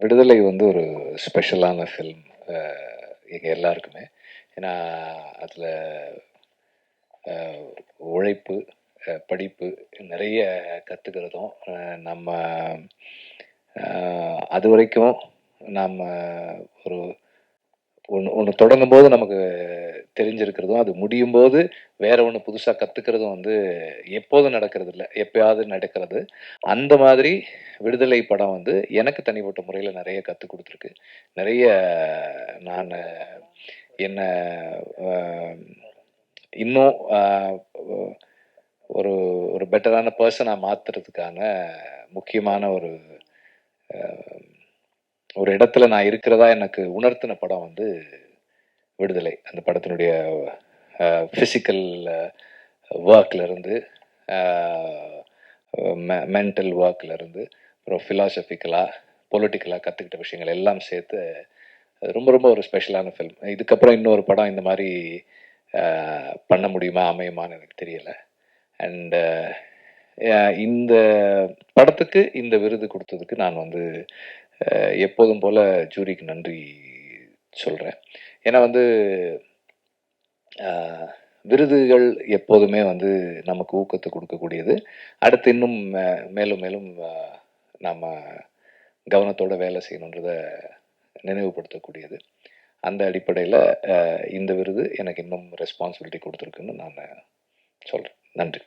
விடுதலை வந்து ஒரு ஸ்பெஷலான ஃபில்ம் எங்கள் எல்லாருக்குமே. ஏன்னா அதில் உழைப்பு, படிப்பு நிறைய கற்றுக்கிறதும், நம்ம அது வரைக்கும் நாம் ஒரு ஒன்று ஒன்று தொடங்கும் போது நமக்கு தெரிஞ்சிருக்கிறதும், அது முடியும் போது வேற ஒன்று புதுசாக கற்றுக்கிறதும் வந்து எப்போதும் நடக்கிறது இல்லை, எப்பயாவது நடக்கிறது. அந்த மாதிரி விடுதலை படம் வந்து எனக்கு தனிப்பட்ட முறையில் நிறைய கற்றுக் கொடுத்துருக்கு. நிறைய நான் என்ன இன்னும் ஒரு ஒரு பெட்டரான பர்சனாக மாற்றுறதுக்கான முக்கியமான ஒரு இடத்துல நான் இருக்கிறதா எனக்கு உணர்த்தின படம் வந்து விடுதலை. அந்த படத்தினுடைய ஃபிசிக்கல் ஒர்க்லேருந்து, மென்டல் ஒர்க்லேருந்து, அப்புறம் ஃபிலாசபிக்கலாக பொலிட்டிக்கலாக கற்றுக்கிட்ட விஷயங்கள் எல்லாம் சேர்த்து ரொம்ப ரொம்ப ஒரு ஸ்பெஷலான ஃபில்ம். இதுக்கப்புறம் இன்னொரு படம் இந்த மாதிரி பண்ண முடியுமா, அமையுமான்னு எனக்கு தெரியலை. அண்டு இந்த படத்துக்கு இந்த விருது கொடுத்ததுக்கு நான் வந்து எப்போதும் போல் ஜூரிக்கு நன்றி சொல்கிறேன். ஏன்னா வந்து விருதுகள் எப்போதுமே வந்து நமக்கு ஊக்கத்தை கொடுக்கக்கூடியது. அடுத்து இன்னும் மேலும் மேலும் நாம் கவனத்தோடு வேலை செய்யணுன்றதை நினைவுபடுத்தக்கூடியது. அந்த அடிப்படையில் இந்த விருது எனக்கு இன்னும் ரெஸ்பான்சிபிலிட்டி கொடுத்துருக்குன்னு நான் சொல்கிறேன். நன்றி.